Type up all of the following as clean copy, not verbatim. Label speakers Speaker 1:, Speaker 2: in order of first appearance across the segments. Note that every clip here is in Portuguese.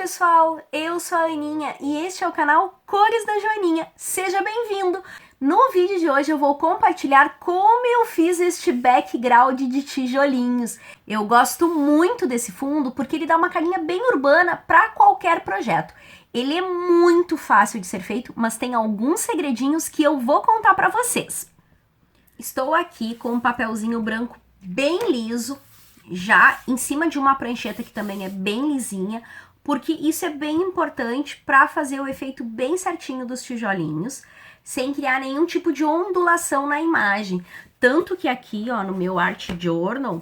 Speaker 1: pessoal, eu sou a Aninha e este é o canal Cores da Joaninha. Seja bem-vindo! No vídeo de hoje eu vou compartilhar como eu fiz este background de tijolinhos. Eu gosto muito desse fundo porque ele dá uma carinha bem urbana para qualquer projeto. Ele é muito fácil de ser feito, mas tem alguns segredinhos que eu vou contar para vocês. Estou aqui com um papelzinho branco bem liso, já em cima de uma prancheta que também é bem lisinha, porque isso é bem importante para fazer o efeito bem certinho dos tijolinhos, sem criar nenhum tipo de ondulação na imagem. Tanto que aqui, ó, no meu Art Journal,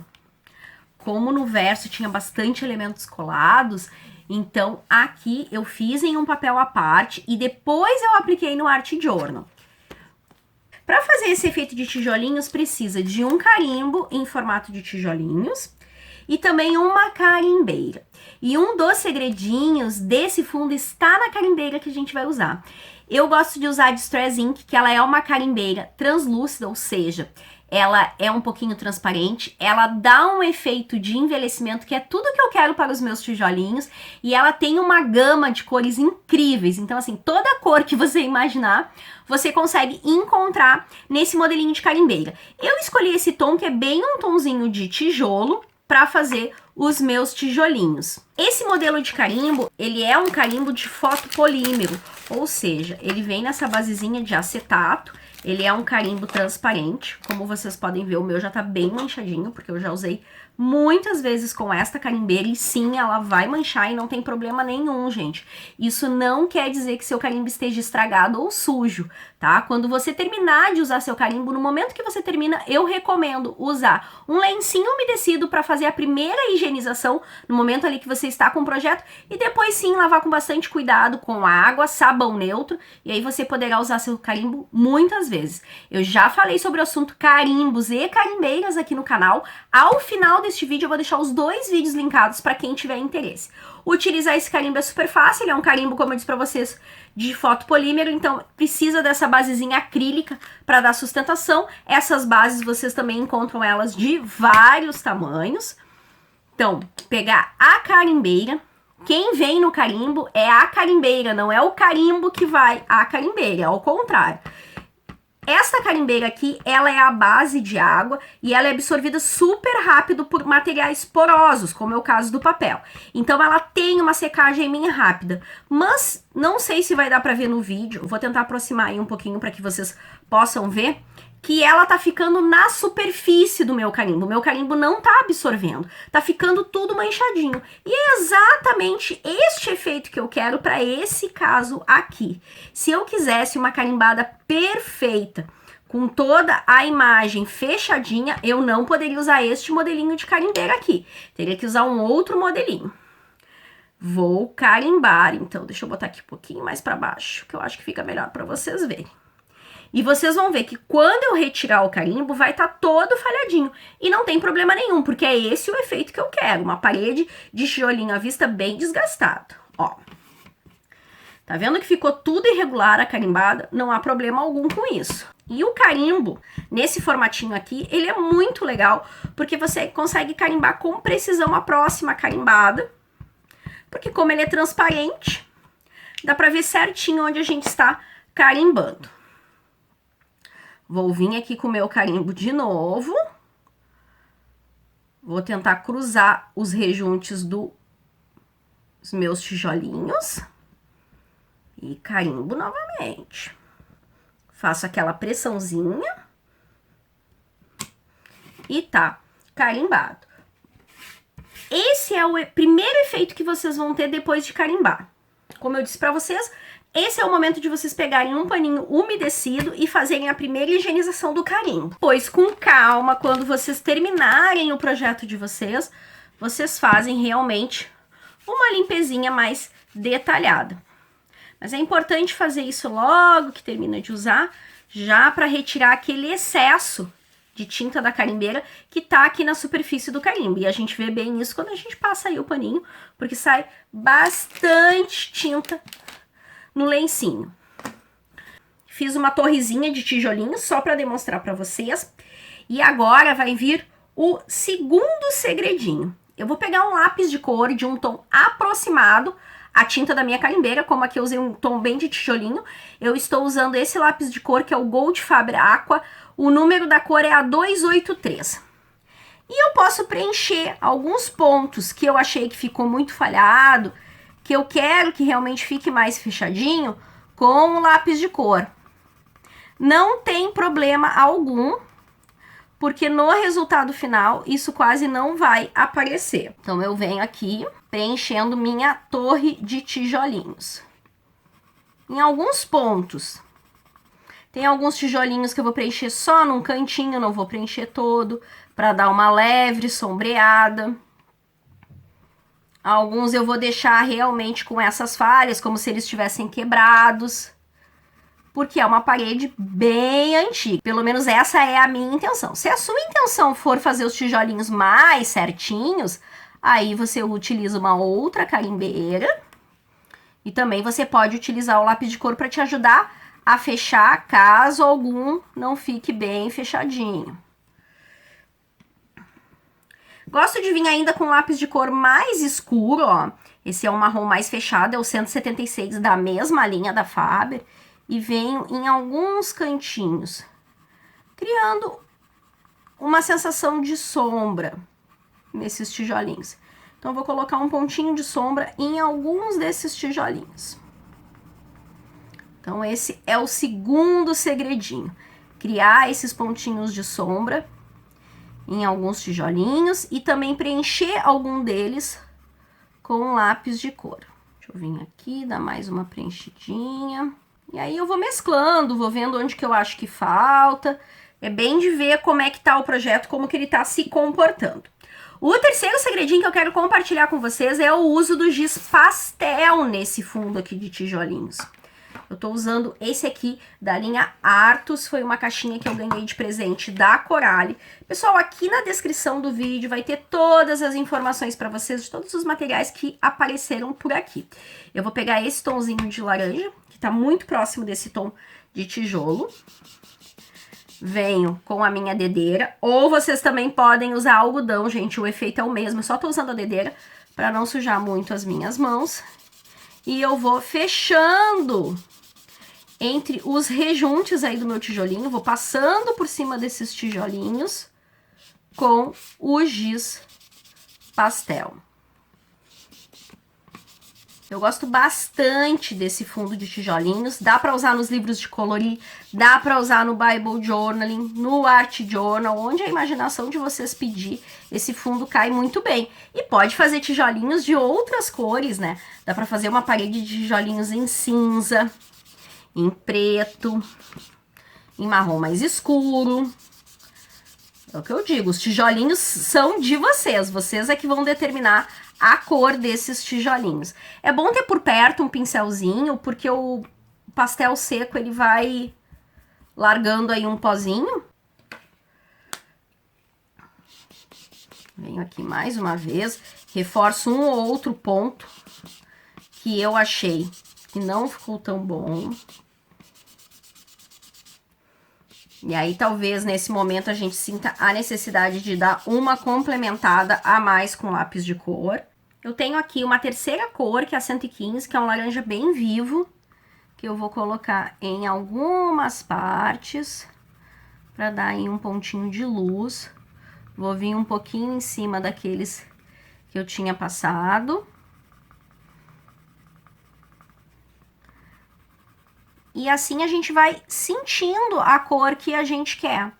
Speaker 1: como no verso tinha bastante elementos colados, então aqui eu fiz em um papel à parte e depois eu apliquei no Art Journal. Para fazer esse efeito de tijolinhos, precisa de um carimbo em formato de tijolinhos e também uma carimbeira. E um dos segredinhos desse fundo está na carimbeira que a gente vai usar. Eu gosto de usar a Distress Ink, que ela é uma carimbeira translúcida, ou seja, ela é um pouquinho transparente, ela dá um efeito de envelhecimento, que é tudo que eu quero para os meus tijolinhos, e ela tem uma gama de cores incríveis. Então, assim, toda cor que você imaginar, você consegue encontrar nesse modelinho de carimbeira. Eu escolhi esse tom, que é bem um tomzinho de tijolo, para fazer os meus tijolinhos. Esse modelo de carimbo, ele é um carimbo de fotopolímero, ou seja, ele vem nessa basezinha de acetato. Ele é um carimbo transparente, como vocês podem ver, o meu já tá bem manchadinho, porque eu já usei muitas vezes com esta carimbeira e sim, ela vai manchar e não tem problema nenhum, gente. Isso não quer dizer que seu carimbo esteja estragado ou sujo, tá? Quando você terminar de usar seu carimbo, no momento que você termina, eu recomendo usar um lencinho umedecido para fazer a primeira higienização, no momento ali que você está com o projeto, e depois sim, lavar com bastante cuidado com água, sabão neutro, e aí você poderá usar seu carimbo muitas vezes. Eu já falei sobre o assunto carimbos e carimbeiras aqui no canal. Ao final deste vídeo eu vou deixar os dois vídeos linkados para quem tiver interesse. Utilizar esse carimbo é super fácil, ele é um carimbo, como eu disse para vocês, de fotopolímero, então precisa dessa basezinha acrílica para dar sustentação. Essas bases vocês também encontram elas de vários tamanhos. Então, pegar a carimbeira. Quem vem no carimbo é a carimbeira, não é o carimbo que vai a carimbeira, ao contrário. Esta carimbeira aqui, ela é a base de água e ela é absorvida super rápido por materiais porosos, como é o caso do papel. Então ela tem uma secagem bem rápida, mas não sei se vai dar para ver no vídeo. Vou tentar aproximar aí um pouquinho para que vocês possam ver que ela tá ficando na superfície do meu carimbo. O meu carimbo não tá absorvendo, tá ficando tudo manchadinho. E é exatamente este efeito que eu quero para esse caso aqui. Se eu quisesse uma carimbada perfeita, com toda a imagem fechadinha, eu não poderia usar este modelinho de carimbeira aqui. Teria que usar um outro modelinho. Vou carimbar, então, deixa eu botar aqui um pouquinho mais para baixo, que eu acho que fica melhor para vocês verem. E vocês vão ver que quando eu retirar o carimbo, vai estar todo falhadinho. E não tem problema nenhum, porque é esse o efeito que eu quero. Uma parede de tijolinho à vista bem desgastado. Ó. Tá vendo que ficou tudo irregular a carimbada? Não há problema algum com isso. E o carimbo, nesse formatinho aqui, ele é muito legal, porque você consegue carimbar com precisão a próxima carimbada. Porque como ele é transparente, dá pra ver certinho onde a gente está carimbando. Vou vir aqui com o meu carimbo de novo. Vou tentar cruzar os rejuntes dos meus tijolinhos. E carimbo novamente. Faço aquela pressãozinha. E tá carimbado. Esse é o primeiro efeito que vocês vão ter depois de carimbar. Como eu disse pra vocês, esse é o momento de vocês pegarem um paninho umedecido e fazerem a primeira higienização do carimbo. Pois com calma, quando vocês terminarem o projeto de vocês, vocês fazem realmente uma limpezinha mais detalhada. Mas é importante fazer isso logo que termina de usar, já para retirar aquele excesso de tinta da carimbeira que tá aqui na superfície do carimbo. E a gente vê bem isso quando a gente passa aí o paninho, porque sai bastante tinta no lencinho. Fiz uma torrezinha de tijolinho só para demonstrar para vocês. E agora vai vir o segundo segredinho. Eu vou pegar um lápis de cor de um tom aproximado a tinta da minha carimbeira, como aqui eu usei um tom bem de tijolinho. Eu estou usando esse lápis de cor, que é o Gold Faber Aqua. O número da cor é a 283. E eu posso preencher alguns pontos que eu achei que ficou muito falhado, que eu quero que realmente fique mais fechadinho, com o lápis de cor. Não tem problema algum, porque no resultado final isso quase não vai aparecer. Então eu venho aqui preenchendo minha torre de tijolinhos. Em alguns pontos, tem alguns tijolinhos que eu vou preencher só num cantinho, não vou preencher todo, para dar uma leve sombreada. Alguns eu vou deixar realmente com essas falhas, como se eles estivessem quebrados, porque é uma parede bem antiga. Pelo menos essa é a minha intenção. Se a sua intenção for fazer os tijolinhos mais certinhos, aí você utiliza uma outra carimbeira. E também você pode utilizar o lápis de cor para te ajudar a fechar, caso algum não fique bem fechadinho. Gosto de vir ainda com lápis de cor mais escuro, ó. Esse é um marrom mais fechado, é o 176 da mesma linha da Faber. E venho em alguns cantinhos, criando uma sensação de sombra nesses tijolinhos. Então, eu vou colocar um pontinho de sombra em alguns desses tijolinhos. Então, esse é o segundo segredinho. Criar esses pontinhos de sombra em alguns tijolinhos e também preencher algum deles com lápis de cor. Deixa eu vir aqui, dar mais uma preenchidinha. E aí eu vou mesclando, vou vendo onde que eu acho que falta. É bem de ver como é que tá o projeto, como que ele tá se comportando. O terceiro segredinho que eu quero compartilhar com vocês é o uso do giz pastel nesse fundo aqui de tijolinhos. Eu tô usando esse aqui da linha Artus, foi uma caixinha que eu ganhei de presente da Coralie. Pessoal, aqui na descrição do vídeo vai ter todas as informações para vocês de todos os materiais que apareceram por aqui. Eu vou pegar esse tomzinho de laranja, que tá muito próximo desse tom de tijolo. Venho com a minha dedeira, ou vocês também podem usar algodão, gente, o efeito é o mesmo. Eu só tô usando a dedeira para não sujar muito as minhas mãos. E eu vou fechando entre os rejuntes aí do meu tijolinho, vou passando por cima desses tijolinhos com o giz pastel. Eu gosto bastante desse fundo de tijolinhos, dá para usar nos livros de colorir, dá para usar no Bible Journaling, no Art Journal, onde a imaginação de vocês pedir, esse fundo cai muito bem. E pode fazer tijolinhos de outras cores, né? Dá para fazer uma parede de tijolinhos em cinza, em preto, em marrom mais escuro. É o que eu digo, os tijolinhos são de vocês, vocês é que vão determinar a cor desses tijolinhos. É bom ter por perto um pincelzinho, porque o pastel seco ele vai largando aí um pozinho. Venho aqui mais uma vez, reforço um ou outro ponto que eu achei que não ficou tão bom. E aí, talvez, nesse momento, a gente sinta a necessidade de dar uma complementada a mais com lápis de cor. Eu tenho aqui uma terceira cor, que é a 115, que é um laranja bem vivo, que eu vou colocar em algumas partes, para dar aí um pontinho de luz. Vou vir um pouquinho em cima daqueles que eu tinha passado. E assim a gente vai sentindo a cor que a gente quer.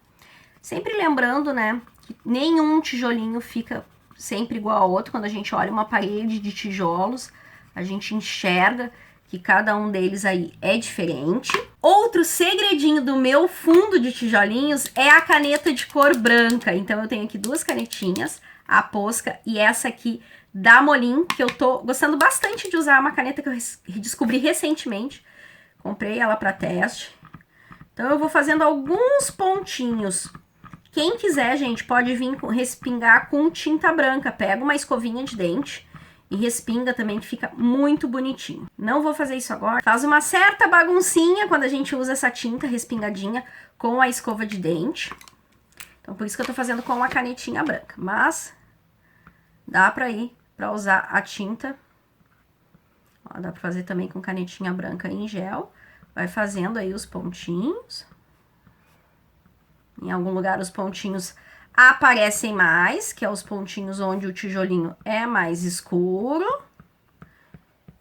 Speaker 1: Sempre lembrando, né, que nenhum tijolinho fica sempre igual ao outro. Quando a gente olha uma parede de tijolos, a gente enxerga que cada um deles aí é diferente. Outro segredinho do meu fundo de tijolinhos é a caneta de cor branca. Então eu tenho aqui duas canetinhas, a Posca e essa aqui da Molin, que eu tô gostando bastante de usar, uma caneta que eu descobri recentemente. Comprei ela para teste. Então, eu vou fazendo alguns pontinhos. Quem quiser, gente, pode vir respingar com tinta branca. Pega uma escovinha de dente e respinga também, que fica muito bonitinho. Não vou fazer isso agora. Faz uma certa baguncinha quando a gente usa essa tinta respingadinha com a escova de dente. Então, por isso que eu tô fazendo com a canetinha branca. Mas, dá pra ir pra usar a tinta. Ó, dá pra fazer também com canetinha branca em gel. Vai fazendo aí os pontinhos. Em algum lugar os pontinhos aparecem mais, que é os pontinhos onde o tijolinho é mais escuro.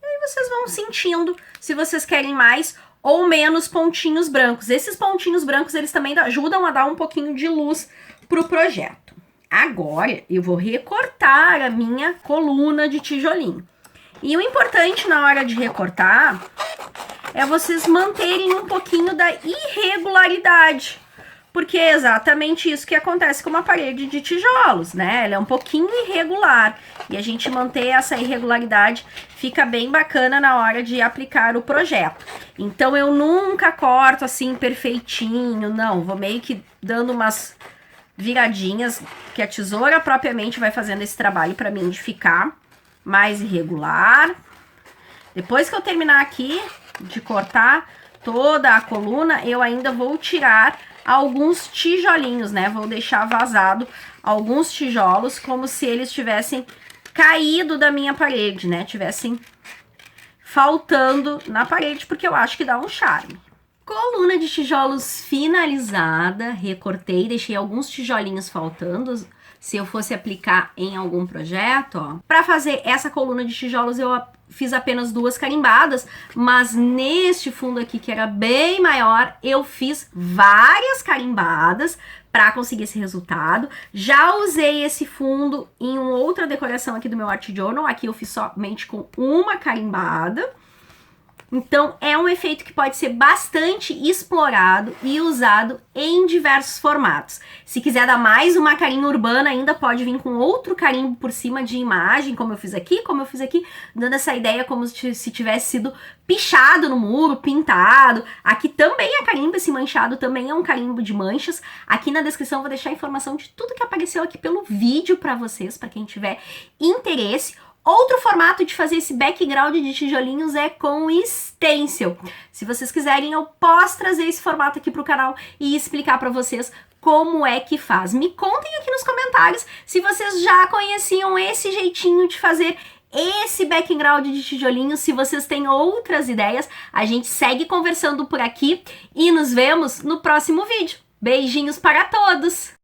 Speaker 1: E aí vocês vão sentindo se vocês querem mais ou menos pontinhos brancos. Esses pontinhos brancos, eles também ajudam a dar um pouquinho de luz pro projeto. Agora, eu vou recortar a minha coluna de tijolinho. E o importante na hora de recortar é vocês manterem um pouquinho da irregularidade. Porque é exatamente isso que acontece com uma parede de tijolos, né? Ela é um pouquinho irregular. E a gente manter essa irregularidade fica bem bacana na hora de aplicar o projeto. Então, eu nunca corto assim perfeitinho, não. Vou meio que dando umas viradinhas, que a tesoura propriamente vai fazendo esse trabalho para mim de ficar mais irregular. Depois que eu terminar aqui de cortar toda a coluna, eu ainda vou tirar alguns tijolinhos, né? Vou deixar vazado alguns tijolos como se eles tivessem caído da minha parede, né? Tivessem faltando na parede, porque eu acho que dá um charme. Coluna de tijolos finalizada, recortei, deixei alguns tijolinhos faltando, se eu fosse aplicar em algum projeto, ó. Para fazer essa coluna de tijolos eu fiz apenas 2 carimbadas, mas neste fundo aqui, que era bem maior, eu fiz várias carimbadas para conseguir esse resultado. Já usei esse fundo em uma outra decoração aqui do meu Art Journal, aqui eu fiz somente com uma carimbada. Então, é um efeito que pode ser bastante explorado e usado em diversos formatos. Se quiser dar mais uma carinha urbana, ainda pode vir com outro carimbo por cima de imagem, como eu fiz aqui, dando essa ideia como se tivesse sido pichado no muro, pintado. Aqui também é carimbo, esse manchado também é um carimbo de manchas. Aqui na descrição eu vou deixar a informação de tudo que apareceu aqui pelo vídeo para vocês, para quem tiver interesse. Outro formato de fazer esse background de tijolinhos é com stencil. Se vocês quiserem, eu posso trazer esse formato aqui pro canal e explicar para vocês como é que faz. Me contem aqui nos comentários se vocês já conheciam esse jeitinho de fazer esse background de tijolinhos, se vocês têm outras ideias. A gente segue conversando por aqui e nos vemos no próximo vídeo. Beijinhos para todos!